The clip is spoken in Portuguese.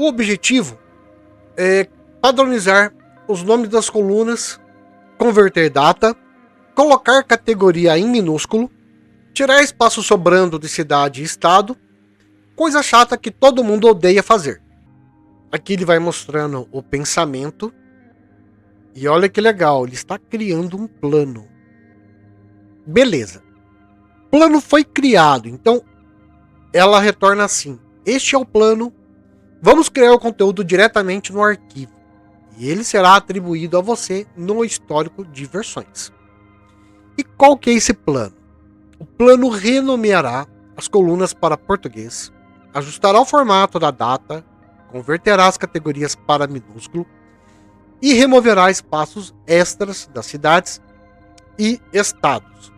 O objetivo é padronizar os nomes das colunas, converter data, colocar categoria em minúsculo, tirar espaço sobrando de cidade e estado, coisa chata que todo mundo odeia fazer. Aqui ele vai mostrando o pensamento. E olha que legal, ele está criando um plano. Beleza. Plano foi criado, então ela retorna assim. Este é o plano. Vamos criar o conteúdo diretamente no arquivo. E ele será atribuído a você no histórico de versões. E qual que é esse plano? O plano renomeará as colunas para português, ajustará o formato da data, converterá as categorias para minúsculo e removerá espaços extras das cidades e estados.